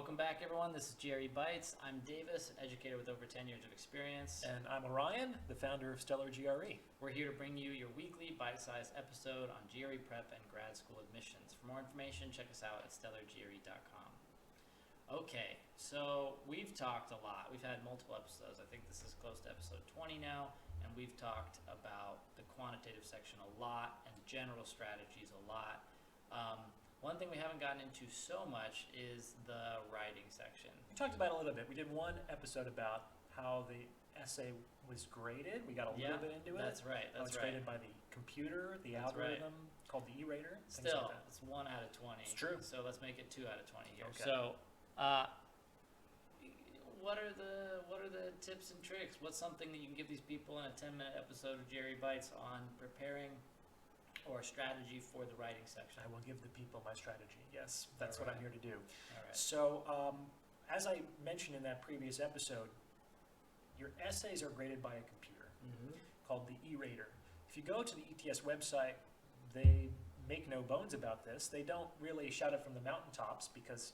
Welcome back, everyone. This is GRE Bites. I'm Davis, an educator with over 10 years of experience. And I'm Orion, the founder of StellarGRE. We're here to bring you your weekly bite-sized episode on GRE prep and grad school admissions. For more information, check us out at StellarGRE.com. Okay, so we've talked a lot. We've had multiple episodes. I think this is close to episode 20 now, and we've talked about the quantitative section a lot and general strategies a lot. One thing we haven't gotten into so much is the writing section. We talked about it a little bit. We did one episode about how the essay was graded. We got a little bit into it. That's right. How it's graded by the computer, the algorithm called the E-rater. Still, it's 1 out of 20. It's true. So let's make it 2 out of 20 here. Okay. So, what are the tips and tricks? What's something that you can give these people in a 10-minute episode of GRE Bites on preparing or strategy for the writing section? I will give the people my strategy. Yes, that's what I'm here to do. All right. So, as I mentioned in that previous episode, your essays are graded by a computer called the E-rater. If you go to the ETS website, they make no bones about this. They don't really shout it from the mountaintops because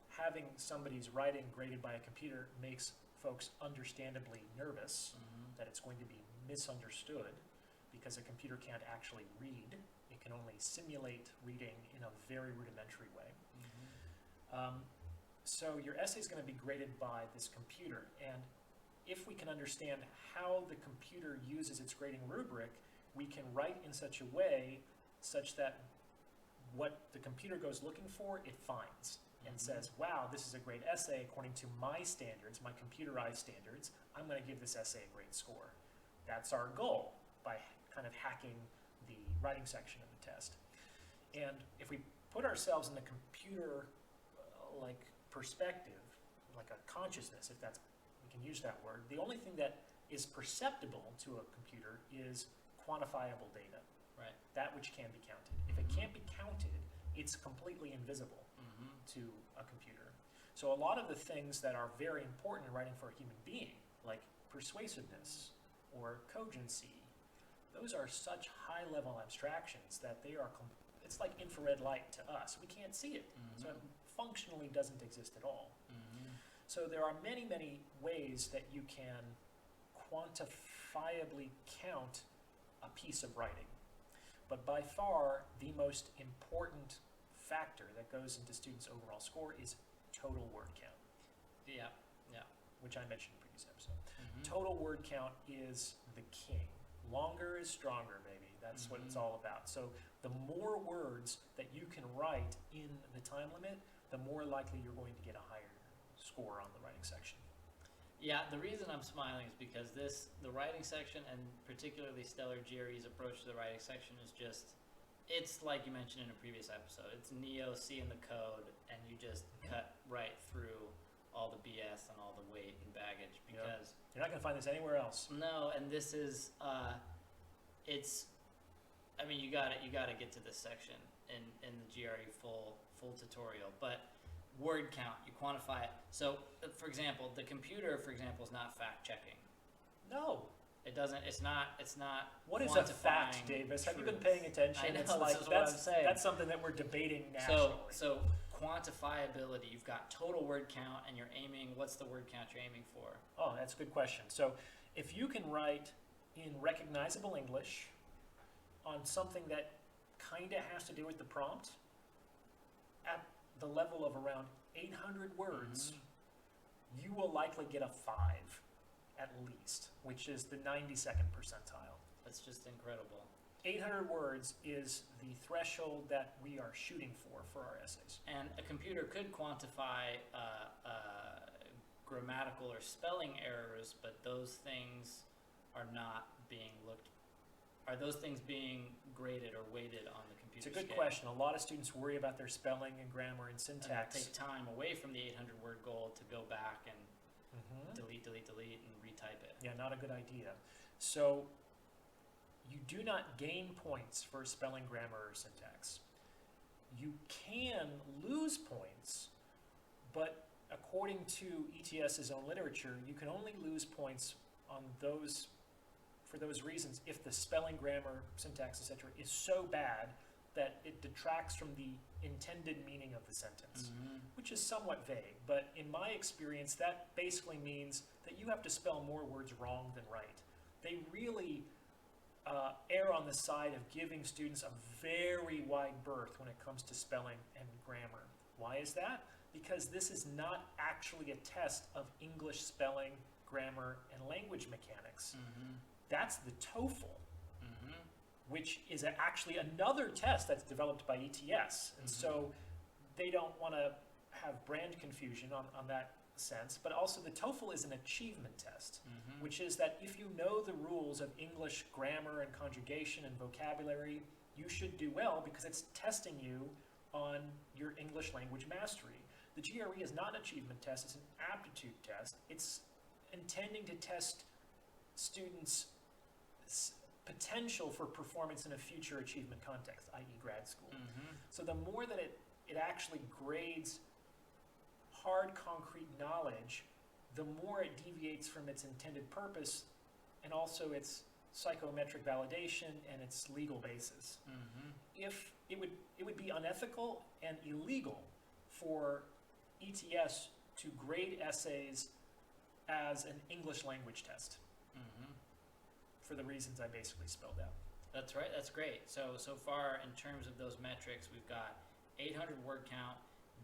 having somebody's writing graded by a computer makes folks understandably nervous that it's going to be misunderstood, because a computer can't actually read. It can only simulate reading in a very rudimentary way. So your essay is going to be graded by this computer, and if we can understand how the computer uses its grading rubric, we can write in such a way such that what the computer goes looking for, it finds and says, wow, this is a great essay according to my standards, my computerized standards. I'm going to give this essay a great score. That's our goal by kind of hacking the writing section of the test. And if we put ourselves in the computer like perspective, like a consciousness, if that's, we can use that word, the only thing that is perceptible to a computer is quantifiable data. Right. That which can be counted. If it can't be counted, it's completely invisible to a computer. So a lot of the things that are very important in writing for a human being, like persuasiveness or cogency, those are such high-level abstractions that they are, it's like infrared light to us. We can't see it. So it functionally doesn't exist at all. So there are many, many ways that you can quantifiably count a piece of writing. But by far, the most important factor that goes into students' overall score is total word count. Yeah. Which I mentioned in the previous episode. Total word count is the king. Longer is stronger, baby. That's what it's all about. So the more words that you can write in the time limit, the more likely you're going to get a higher score on the writing section. Yeah, the reason I'm smiling is because the writing section, and particularly StellarGRE's approach to the writing section, is just, it's like you mentioned in a previous episode. It's Neo seeing the code, and you just cut right through all the BS and all the weight and baggage, because you're not going to find this anywhere else. No, and this is it's, I mean, you gotta get to this section in the GRE full tutorial, but word count, you quantify it. So for example, the computer, for example, is not fact checking. No. It doesn't, it's not What is a fact, Davis? Have you been paying attention? I know, it's like, this is what I'm saying. That's something that we're debating nationally. So quantifiability, you've got total word count, and you're aiming, what's the word count you're aiming for? Oh, that's a good question. So if you can write in recognizable English on something that kind of has to do with the prompt at the level of around 800 words, you will likely get a 5 at least, which is the 92nd percentile. That's just incredible. 800 words is the threshold that we are shooting for our essays. And a computer could quantify grammatical or spelling errors, but those things are not being looked. Are those things being graded or weighted on the computer? It's a good scale? question. A lot of students worry about their spelling and grammar and syntax. And take time away from the 800 word goal to go back and delete, and retype it. Yeah, not a good idea. So you do not gain points for spelling, grammar, or syntax. You can lose points, but according to ETS's own literature, you can only lose points on those, for those reasons, if the spelling, grammar, syntax, etc. is so bad that it detracts from the intended meaning of the sentence, which is somewhat vague, but in my experience, that basically means that you have to spell more words wrong than right. They really err on the side of giving students a very wide berth when it comes to spelling and grammar. Why is that? Because this is not actually a test of English spelling, grammar, and language mechanics. That's the TOEFL, which is actually another test that's developed by ETS. And so they don't want to have brand confusion on that sense, but also the TOEFL is an achievement test, which is that if you know the rules of English grammar and conjugation and vocabulary, you should do well because it's testing you on your English language mastery. The GRE is not an achievement test, it's an aptitude test. It's intending to test students' potential for performance in a future achievement context, i.e. grad school. So the more that it actually grades hard, concrete knowledge, the more it deviates from its intended purpose and also its psychometric validation and its legal basis. If it would be unethical and illegal for ETS to grade essays as an English language test for the reasons I basically spelled out. That's right. That's great. So far, in terms of those metrics, we've got 800 word count.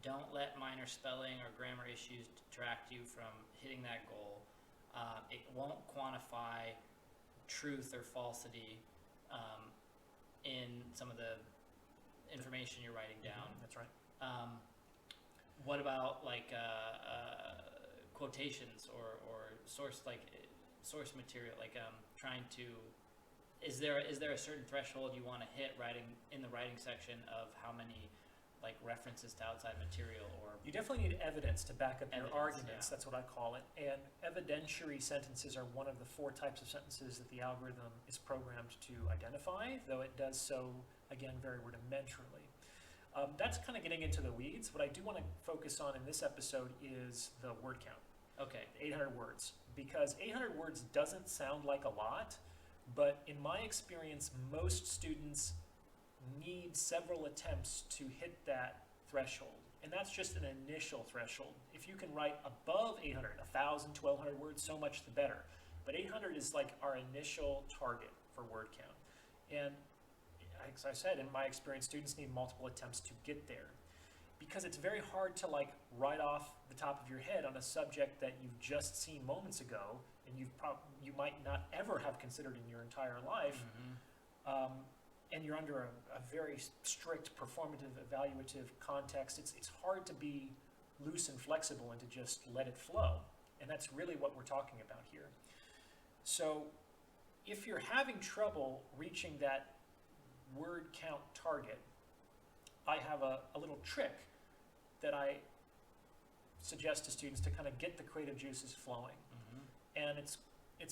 Don't let minor spelling or grammar issues detract you from hitting that goal. It won't quantify truth or falsity in some of the information you're writing down. That's right. What about like quotations or source material? Trying to, is there a certain threshold you want to hit in the writing section of how many like references to outside material? Or you definitely need evidence to back up your arguments. Yeah. That's what I call it. And evidentiary sentences are one of the 4 types of sentences that the algorithm is programmed to identify, though it does so, again, very rudimentarily. That's kind of getting into the weeds. What I do want to focus on in this episode is the word count. Okay. 800 words. Because 800 words doesn't sound like a lot, but in my experience, most students need several attempts to hit that threshold. And that's just an initial threshold. If you can write above 800, 1,000, 1,200 words, so much the better. But 800 is like our initial target for word count. And as I said, in my experience, students need multiple attempts to get there. Because it's very hard to like write off the top of your head on a subject that you've just seen moments ago and you might not ever have considered in your entire life. And you're under a very strict performative, evaluative context. It's hard to be loose and flexible and to just let it flow. And that's really what we're talking about here. So if you're having trouble reaching that word count target, I have a little trick that I suggest to students to kind of get the creative juices flowing. And it's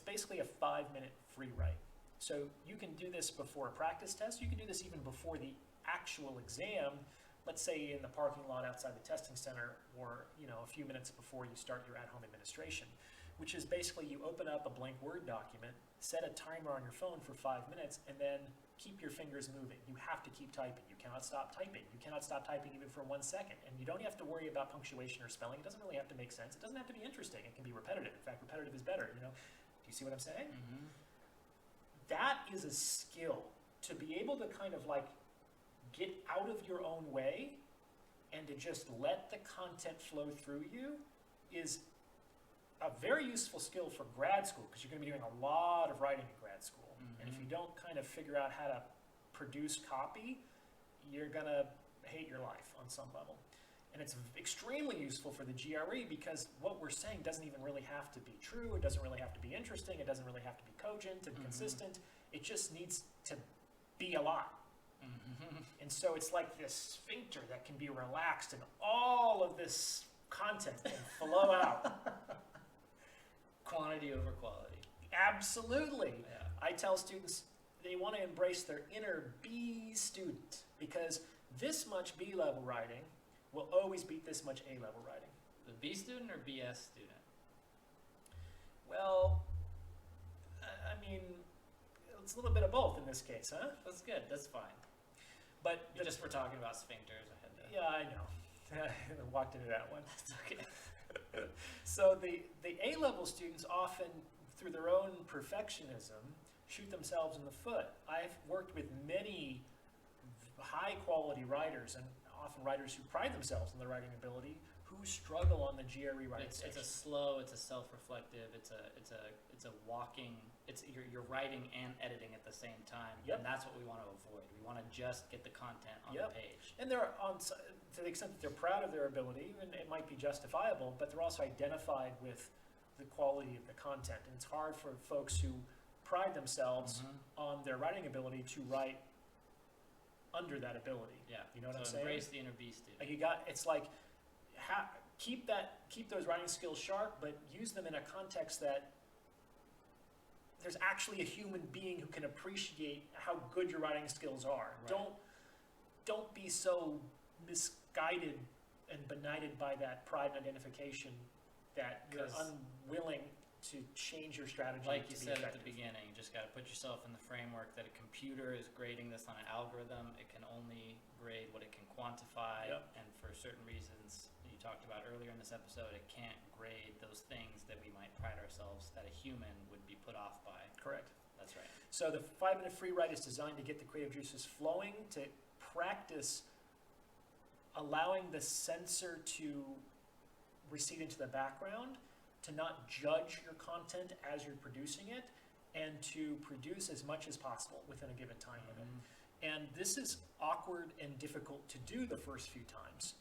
basically a 5-minute free write. So you can do this before a practice test. You can do this even before the actual exam. Let's say in the parking lot outside the testing center, or a few minutes before you start your at-home administration, which is basically you open up a blank Word document, set a timer on your phone for 5 minutes, and then keep your fingers moving. You have to keep typing. You cannot stop typing. You cannot stop typing even for 1 second. And you don't have to worry about punctuation or spelling. It doesn't really have to make sense. It doesn't have to be interesting. It can be repetitive. In fact, repetitive is better. Do you see what I'm saying? That is a skill, to be able to kind of like get out of your own way and to just let the content flow through you is a very useful skill for grad school, because you're going to be doing a lot of writing in grad school. And if you don't kind of figure out how to produce copy, you're going to hate your life on some level. And it's extremely useful for the GRE because what we're saying doesn't even really have to be true. It doesn't really have to be interesting. It doesn't really have to be cogent and consistent. It just needs to be a lot. And so it's like this sphincter that can be relaxed and all of this content can flow out. Quantity over quality. Absolutely. Yeah. I tell students they want to embrace their inner B student, because this much B-level writing will always beat this much A-level writing. The B student or BS student? Well, I mean, it's a little bit of both in this case, huh? That's good. That's fine. But Just we're talking about sphincters. I had to Yeah, I know. I walked into that one. That's okay. So the A-level students often, through their own perfectionism, shoot themselves in the foot. I've worked with many high-quality writers, and often writers who pride themselves on their writing ability, who struggle on the GRE writing It's section. a slow, it's a self-reflective, it's a walking, you're writing and editing at the same time, Yep. and that's what we want to avoid. We want to just get the content on Yep. the page. And they're to the extent that they're proud of their ability, and it might be justifiable, but they're also identified with the quality of the content. And it's hard for folks who pride themselves Mhm. on their writing ability to write under that ability. Yeah. You know what so I'm saying? embrace the inner beast, dude. Like it's like keep those writing skills sharp, but use them in a context that there's actually a human being who can appreciate how good your writing skills are. Right. Don't be so misguided and benighted by that pride and identification that you're 'Cause unwilling to change your strategy Like to you be said at effective. the beginning, you just got to put yourself in the framework that a computer is grading this on an algorithm. It can only grade what it can quantify, Yep. and for certain reasons you talked about earlier in this episode, it can't grade those things that we might pride ourselves that a human would be put off by. Correct. That's right. So the 5-minute free write is designed to get the creative juices flowing, to practice allowing the sensor to recede into the background, to not judge your content as you're producing it, and to produce as much as possible within a given time limit. Mhm. And this is awkward and difficult to do the first few times.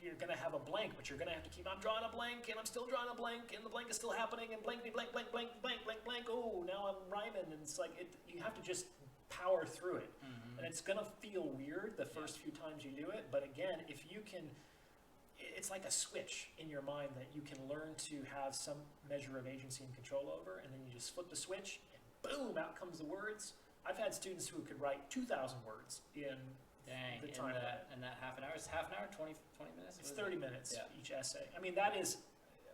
You're going to have a blank, but you're going to have to keep, I'm drawing a blank, and I'm still drawing a blank, and the blank is still happening, and blank, blank, blank, blank, blank, blank, blank, oh, now I'm rhyming, and it's like, you have to just power through it. Mhm. And it's going to feel weird the first few times you do it, but again, if you can, it's like a switch in your mind that you can learn to have some measure of agency and control over, and then you just flip the switch, and boom, out comes the words. I've had students who could write 2,000 words in Dang, the time limit. in that half an hour, it's half an hour, 20 minutes? It's What is 30 it? minutes Yeah. each essay. I mean, that is,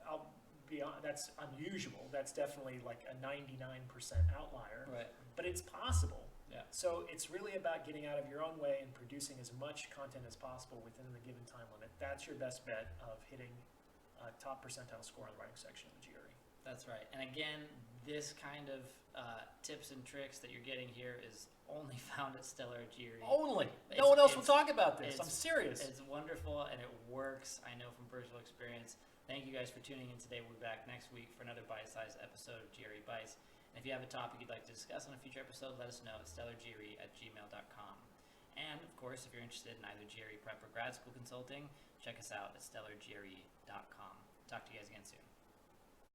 I'll be honest, that's unusual. That's definitely like a 99% outlier, Right. but it's possible. Yeah. So it's really about getting out of your own way and producing as much content as possible within the given time limit. That's your best bet of hitting a top percentile score in the writing section of the GRE. That's right. And again, this kind of tips and tricks that you're getting here is only found at StellarGRE. Only. It's- No one else will it's- talk about this. I'm it's- serious. It's wonderful and it works. I know from personal experience. Thank you guys for tuning in today. We'll be back next week for another bite-sized episode of GRE Bites. And if you have a topic you'd like to discuss on a future episode, let us know at StellarGRE@gmail.com. And of course, if you're interested in either GRE prep or grad school consulting, check us out at StellarGRE.com. Talk to you guys again soon.